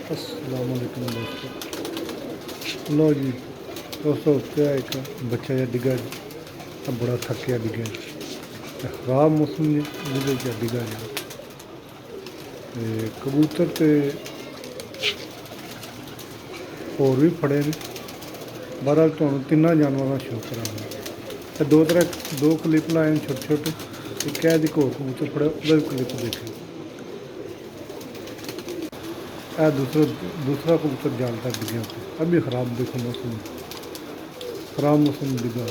अस्सलाम वालेकुम दोस्तों। लो जी दोस्तों, क्या एक बच्चा जिहा डिग्गा जी, बड़ा थक्किया डिग्गा जी, खराब मौसम जी डिग्गा जी। कबूतर तो होर भी फड़े ने, बहरहाल तुहानूं तिन्नां जानवरां दा शौक करांगा। ते दो क्लिप लाए न छोटे छोटे, एक इक होर कबूतर फड़ेआ ओह्दा भी क्लिप देखो। दूसरा कबूतर जालता डिग्गे पे, अभी ख़राब देखो मौसम, ख़राब मौसम डिग्गा,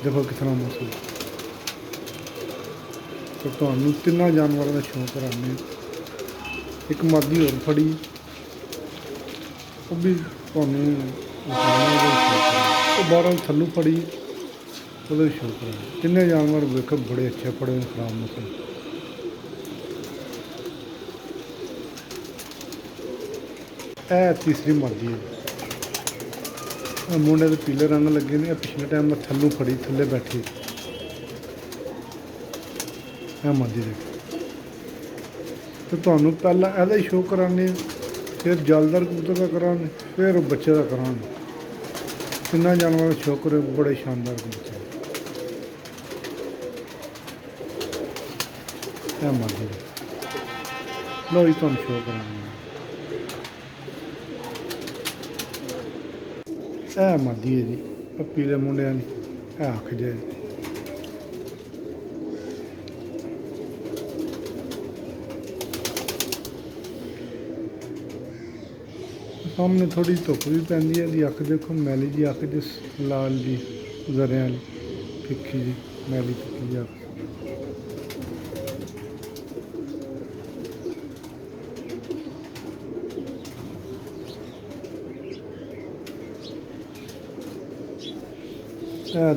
देखो कितना मौसम। तो तुहानूं तिन्नां जानवरों का शौक कराने। एक मादी होर फड़ी, वो भी तुहानूं बाहरों थल्लों फड़ी, ओह्दा भी शौक कराने। तिन्ने जानवर वेखो बड़े अच्छे फड़े ने खराब मौसम। तीसरी मादी है, मुंडे ते पीले रंग लगे ने। पिछले टाइम मैं थल्लों फड़ी, थल्ले बैठी मादी देखो। तो तुहानूं पैह्ला एह्दा ही शौक कराने, फिर जालदार कबूतर का कराने, फिर बच्चे का कराने। तिन्नां जानवरों का शौक करे, बड़े शानदार कबूतर मादी देखो। लो जी तुहानूं शौक कराने मादी है जी, पीले मुंडे वाली अक्ख जे। सामने थोड़ी धुप्प भी पैंदी है, अक्ख देखो मैली जी अक्ख, जिस लाल जी जरियां वाली फिक्की जी मैली फिक्की जी अक्ख।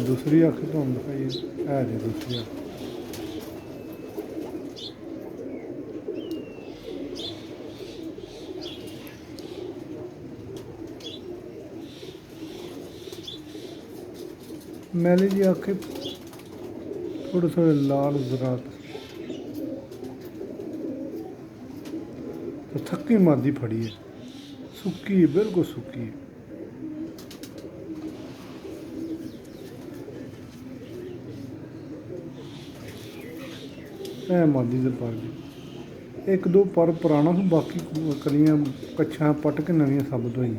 दूसरी अक्ख तुहानूं दिखाइए, जी दूसरी अक्ख। मैली जी अक्ख, थोड़े थोड़े लाल जरात। तो थक्की मादी फड़ी है, सुक्की है, बिल्कुल सुक्की है। मादी दे पर एक दो पर पुराना था, बाकी कलियां कच्छां पट के नवियां साबत होई।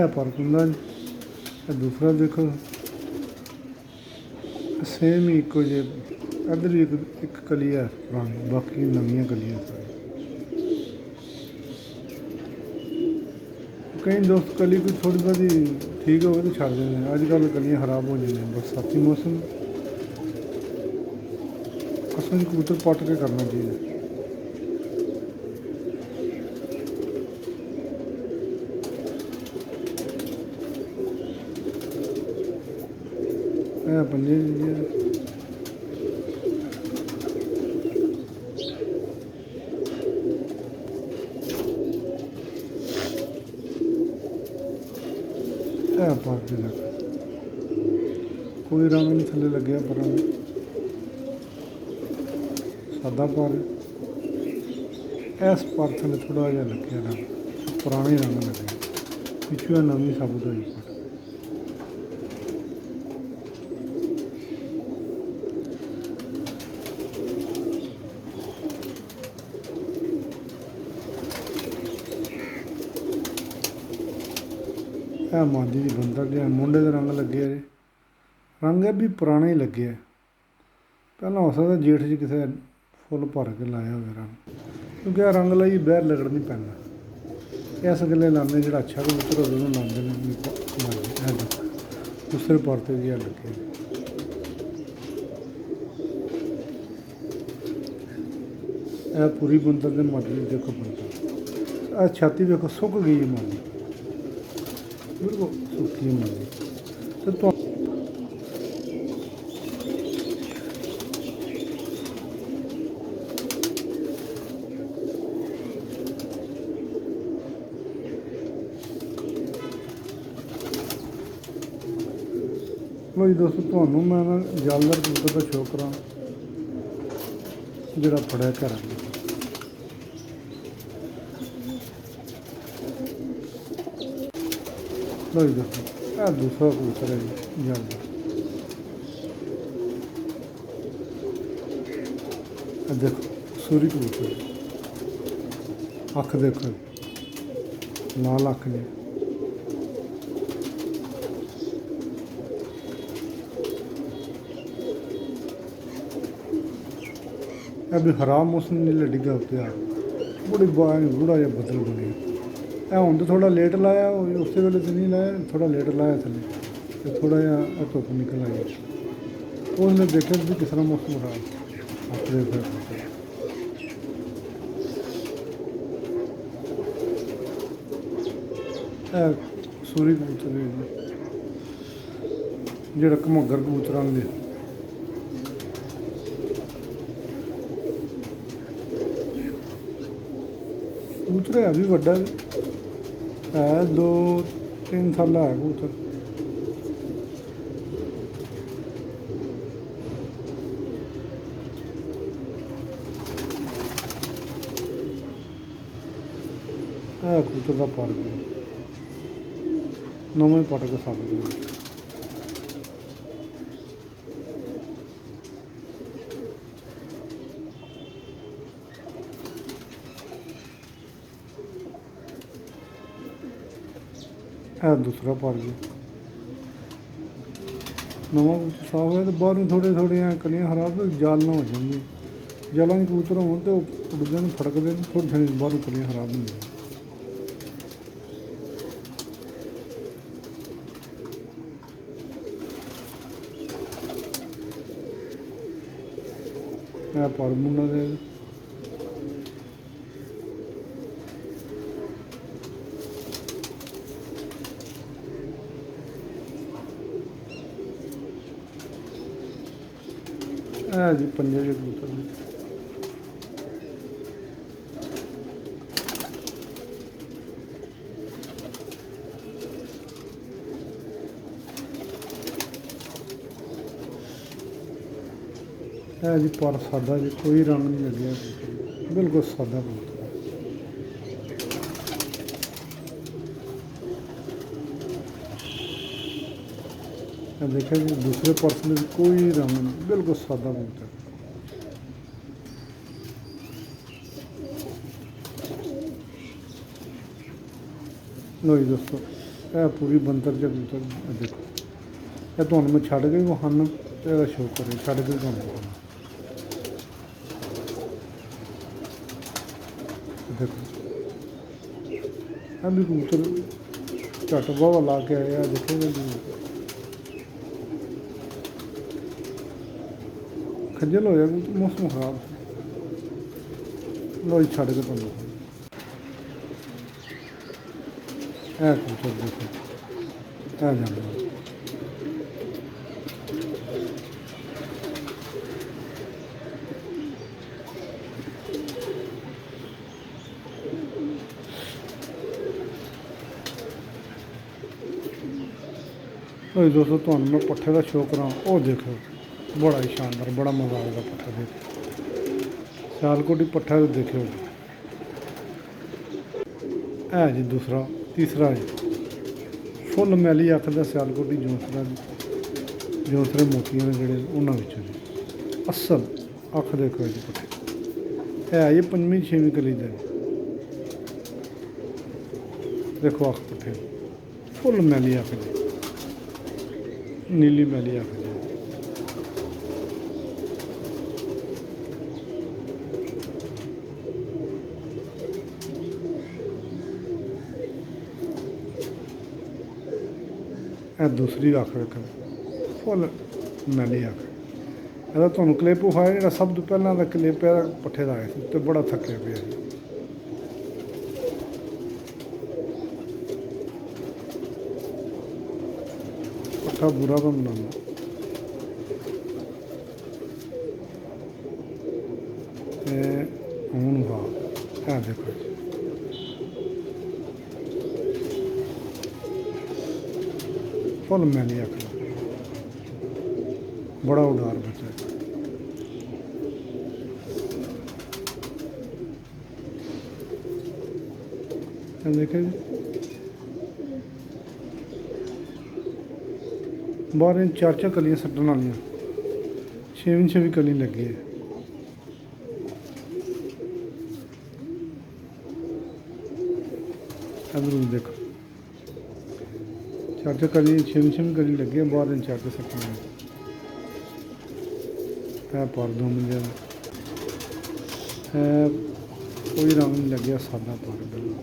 पर कुंदा दूसरा देखो, सेम ही इको जे। इधर भी एक कली है पुरानी, बाकी नवियां कलियां सारी। कई दोस्त कली कोई थोड़ी बहुत ठीक हो तो छड़ देंगे, अजकल कलियां खराब हो जाए बरसाती मौसम। असल कबूतर पट के करना चाहिए। पंजे पर लग, कोई रंग नहीं थले लगे पर सादा पर। इस पर थले थोड़ा जहा लगे रंग, पुराने रंग लगे, पिछू नवी साबुत हुई पर। मादी की बंदर जो मुंडे के रंग लगे, रंग है भी पुराने ही लगे। पहला हो सकता जेठ जी किसी फुल भर के लाया हो रंग, क्योंकि आ रंग लाई बहर लगड़ नहीं पैंदा। इस गल्ले लाने जो अच्छा कबूतर होवे उन्होंने लाते हैं। दूसरे पर तो भी लगे, पूरी बंदर के मादी देखो। बंदर छाती देखो सुक गई है मादी, बिल्कुल सुक्की मादी। तो ਲਓ ਜੀ ਦੋਸਤੋ, ਤੁਹਾਨੂੰ ਮੈਂ ਨਾ ਜਾਲਦਾਰ ਕਬੂਤਰ ਦਾ ਸ਼ੌਕ ਕਰਾਂ ਜਿਹੜਾ ਫੜਿਆ ਘਰ। ਲਓ ਜੀ ਦੋਸਤੋ, ਇਹ ਦੂਸਰਾ ਕਬੂਤਰ ਹੈ ਜੀ ਜਾਲਦਾਰ। ਇਹ ਦੇਖੋ ਸੂਰੀ ਕਬੂਤਰ, ਅੱਖ ਦੇਖੋ, ਲਾਲ ਅੱਖ ਜੀ। अभी हराम मौसम नहीं लडिगा उत्ते आ बड़ी गूढ़ा जहा बदल बने। हूँ तो थोड़ा लेट लाया, उस वेले तो नहीं लाया, थोड़ा लेट लाया थले तो थोड़ा जहा धुप निकल आई। उसने देखा भी किस तरह मौसम खराब अपने सूरी कबूतर जोड़ा घमगर कबूतर आते कबूतर है भी बड़ा है, 2-3 साल है कबूतर। है कबूतर का पार्क नवा पट के साथ है दूसरा पार्क नवा कबूतर साफ है। तो बाहरों थोड़े थोड़े कलियां खराब तो जाल ना हो जाएंगी। जालों के कबूतर हो तो उड़ते हैं फड़कते हैं, थोड़ी थोड़ी बाहरों कलियां खराब होंगी। पर मुन्ना दे जी पंजे के कबूतर है जी। पर सादा जी, कोई रंग नहीं लगे, बिल्कुल सादा कबूतर। देखा जी दूसरे पर्स में कोई रंग नहीं, बिल्कुल सादा कबूतर। लो जी दोस्तों, यह पूरी बंतर च कबूतर देखो, यह तो मैं छड़ के विखाना तो शो करे, छड़ के विखाना। देखो अभी कबूतर झट बावा ला के आया, देखेगा जी खज्जल हो जाएगा, मौसम खराब। लो जी छड़ के तुम कबूतर देखो, जाना दोस्तों, तुम मैं पट्ठे का शो करा, वो देखो बड़ा ही शानदार, बड़ा मजा आएगा पट्ठा देख। सियालकोटी पट्ठा तो देखो है जी दूसरा, तीसरा जी फुल मैली अख का सियालकोटी जौंसरा, जौंसरे मोतियां ने जोड़े उन्होंने जी असल अख देखो जी पट्ठे है जी 5वीं-6वीं कली का। देखो अख पट्ठे फुल मैली अख जी, नीली मैली अख जी। दूसरी अख वेखो फुल मैली अख। यदा तुहानूं क्लिप विखाया जिहड़ा सब तो पहलां दा क्लिप है पट्ठे दा आया सी ते बड़ा थक्के पिया जी। पट्ठा बुरा बनाना हूँ वाह है देखो जी। फुल मैली अख बड़ा उडार बच्चा है। ये देखे जी, 12 इंच 4 कलियां सट्टन वाली, 6 इंच भी कली लगी है। इधर देखो 4 कली, 6 इंच भी कली लगी है, 12 इंच 4 सट्टन वाली है। पर 2 मंजिल है, कोई रंग नहीं लगे, सादा पर बिल्कुल।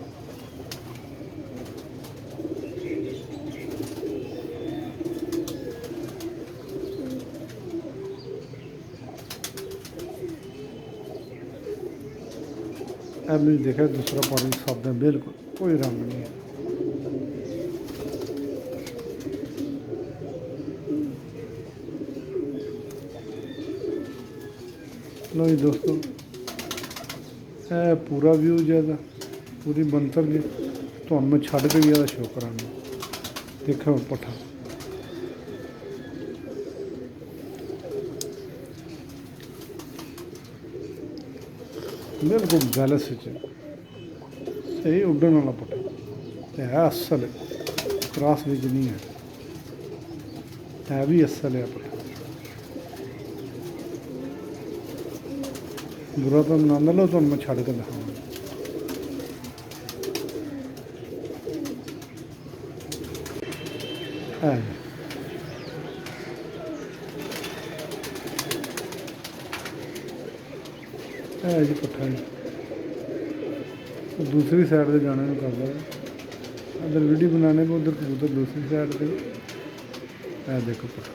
अभी देखा दूसरा पानी सादा बिल्कुल, कोई रंग नहीं है। लो जी दोस्तों, पूरा व्यू ज़्यादा पूरी बनतर जी तो मैं छड़ के ज़्यादा शो करा। देखो पट्ठा बिल्कुल बैलेंस सही उड्डन वाला पट्ठा है, असल क्रॉस बिच नहीं है भी असल है पट्ठा। बुरा तो ना लो, तो मैं छड़ के दिखाऊंगा। है जी पट्ठा जी, दूसरी साइड से जाने को कर रहा है, इधर वीडियो बनाने को, उधर कबूतर दूसरी साइड से। है देखो पट्ठा,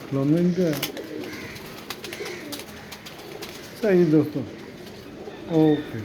खिलौने नहीं तो है। सही दोस्तों, ओके।